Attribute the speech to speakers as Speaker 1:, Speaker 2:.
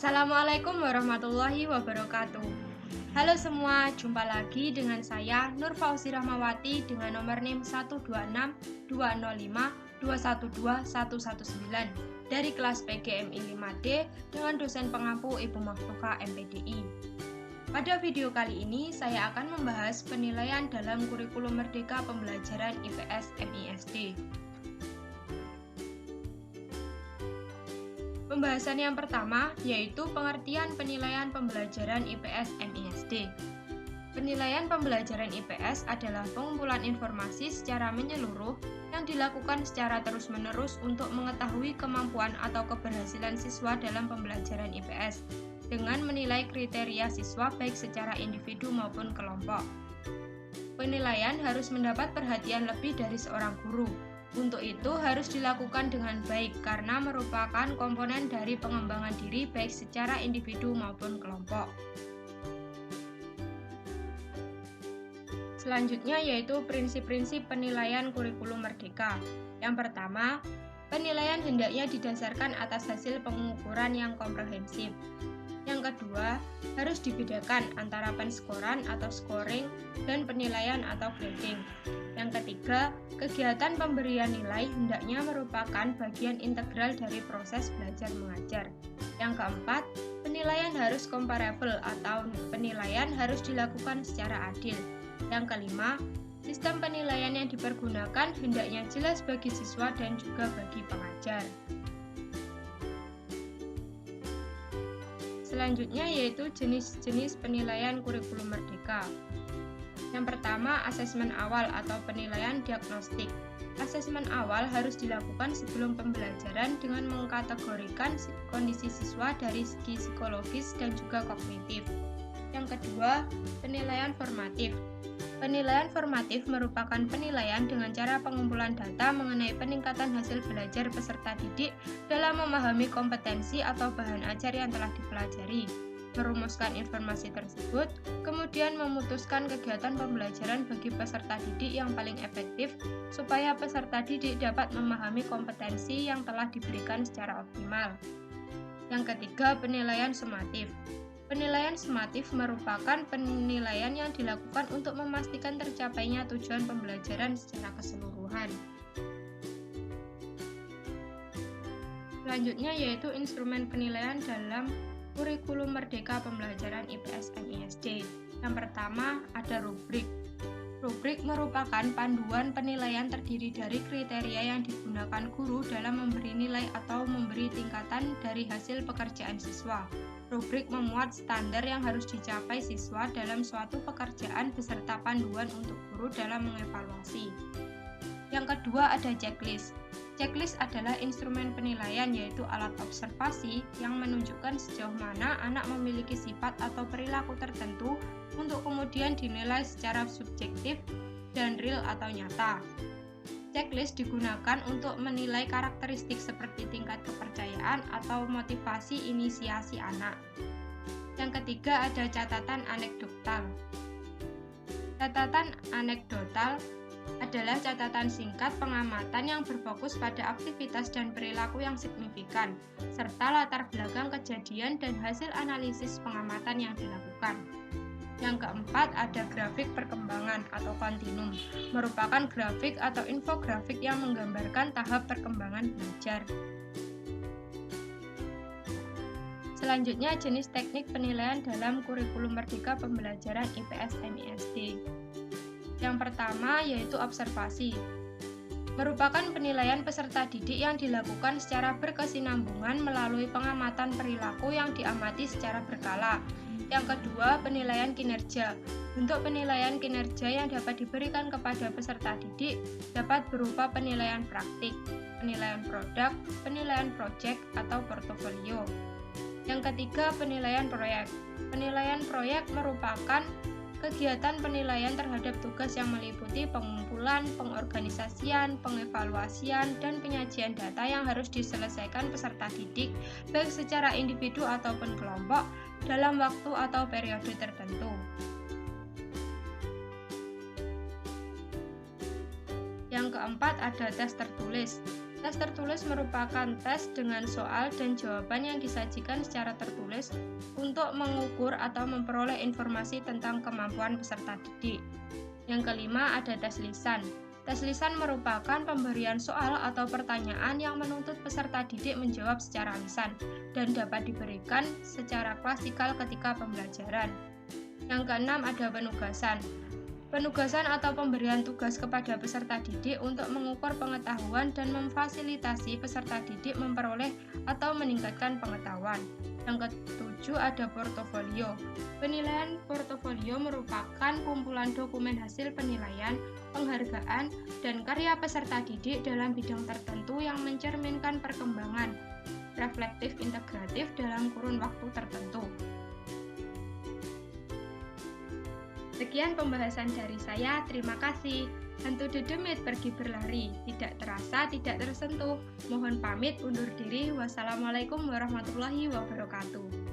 Speaker 1: Assalamualaikum warahmatullahi wabarakatuh. Halo semua, jumpa lagi dengan saya Nur Fauzi Rahmawati dengan nomor NIM 12620521219 dari kelas PGMI 5D dengan dosen pengampu Ibu Maftuka MPDI. Pada video kali ini saya akan membahas penilaian dalam kurikulum Merdeka Pembelajaran IPS MISD. Pembahasan yang pertama yaitu pengertian penilaian pembelajaran IPS MISD. Penilaian pembelajaran IPS adalah pengumpulan informasi secara menyeluruh yang dilakukan secara terus-menerus untuk mengetahui kemampuan atau keberhasilan siswa dalam pembelajaran IPS dengan menilai kriteria siswa baik secara individu maupun kelompok. Penilaian harus mendapat perhatian lebih dari seorang guru. Untuk itu harus dilakukan dengan baik karena merupakan komponen dari pengembangan diri baik secara individu maupun kelompok. Selanjutnya yaitu prinsip-prinsip penilaian kurikulum merdeka. Yang pertama, penilaian hendaknya didasarkan atas hasil pengukuran yang komprehensif. Yang kedua, harus dibedakan antara penskoran atau scoring dan penilaian atau grading. Yang ketiga, kegiatan pemberian nilai hendaknya merupakan bagian integral dari proses belajar mengajar. Yang keempat, penilaian harus comparable atau penilaian harus dilakukan secara adil. Yang kelima, sistem penilaian yang dipergunakan hendaknya jelas bagi siswa dan juga bagi pengajar. Selanjutnya yaitu jenis-jenis penilaian kurikulum merdeka. Yang pertama, asesmen awal atau penilaian diagnostik. Asesmen awal harus dilakukan sebelum pembelajaran dengan mengkategorikan kondisi siswa dari segi psikologis dan juga kognitif. Yang kedua, penilaian formatif. Penilaian formatif merupakan penilaian dengan cara pengumpulan data mengenai peningkatan hasil belajar peserta didik dalam memahami kompetensi atau bahan ajar yang telah dipelajari, merumuskan informasi tersebut, kemudian memutuskan kegiatan pembelajaran bagi peserta didik yang paling efektif supaya peserta didik dapat memahami kompetensi yang telah diberikan secara optimal. Yang ketiga, penilaian sumatif. Penilaian sumatif merupakan penilaian yang dilakukan untuk memastikan tercapainya tujuan pembelajaran secara keseluruhan. Selanjutnya yaitu instrumen penilaian dalam kurikulum Merdeka Pembelajaran IPS MISD. Yang pertama ada rubrik. Rubrik merupakan panduan penilaian terdiri dari kriteria yang digunakan guru dalam memberi nilai atau memberi tingkatan dari hasil pekerjaan siswa. Rubrik memuat standar yang harus dicapai siswa dalam suatu pekerjaan beserta panduan untuk guru dalam mengevaluasi. Yang kedua ada checklist. Checklist adalah instrumen penilaian yaitu alat observasi yang menunjukkan sejauh mana anak memiliki sifat atau perilaku tertentu untuk kemudian dinilai secara subjektif dan real atau nyata. Checklist digunakan untuk menilai karakteristik seperti tingkat kepercayaan atau motivasi inisiasi anak. Yang ketiga ada catatan anekdotal. Catatan anekdotal adalah catatan singkat pengamatan yang berfokus pada aktivitas dan perilaku yang signifikan, serta latar belakang kejadian dan hasil analisis pengamatan yang dilakukan. Yang keempat ada grafik perkembangan atau kontinum, merupakan grafik atau infografik yang menggambarkan tahap perkembangan belajar. Selanjutnya jenis teknik penilaian dalam kurikulum Merdeka Pembelajaran IPS MISD. Yang pertama yaitu observasi. Merupakan penilaian peserta didik yang dilakukan secara berkesinambungan melalui pengamatan perilaku yang diamati secara berkala. Yang kedua, penilaian kinerja. Bentuk penilaian kinerja yang dapat diberikan kepada peserta didik dapat berupa penilaian praktik, penilaian produk, penilaian proyek atau portofolio. Yang ketiga, penilaian proyek. Penilaian proyek merupakan kegiatan penilaian terhadap tugas yang meliputi pengumpulan, pengorganisasian, pengevaluasian, dan penyajian data yang harus diselesaikan peserta didik baik secara individu ataupun kelompok dalam waktu atau periode tertentu. Yang keempat ada tes tertulis. Tes tertulis merupakan tes dengan soal dan jawaban yang disajikan secara tertulis untuk mengukur atau memperoleh informasi tentang kemampuan peserta didik. Yang kelima ada tes lisan. Tes lisan merupakan pemberian soal atau pertanyaan yang menuntut peserta didik menjawab secara lisan dan dapat diberikan secara klasikal ketika pembelajaran. Yang keenam ada penugasan. Penugasan atau pemberian tugas kepada peserta didik untuk mengukur pengetahuan dan memfasilitasi peserta didik memperoleh atau meningkatkan pengetahuan. Yang ketujuh ada portofolio. Penilaian portofolio merupakan kumpulan dokumen hasil penilaian, penghargaan, dan karya peserta didik dalam bidang tertentu yang mencerminkan perkembangan reflektif integratif dalam kurun waktu tertentu. Sekian pembahasan dari saya, terima kasih. Hantu dedemit pergi berlari, tidak terasa, tidak tersentuh. Mohon pamit undur diri. Wassalamualaikum warahmatullahi wabarakatuh.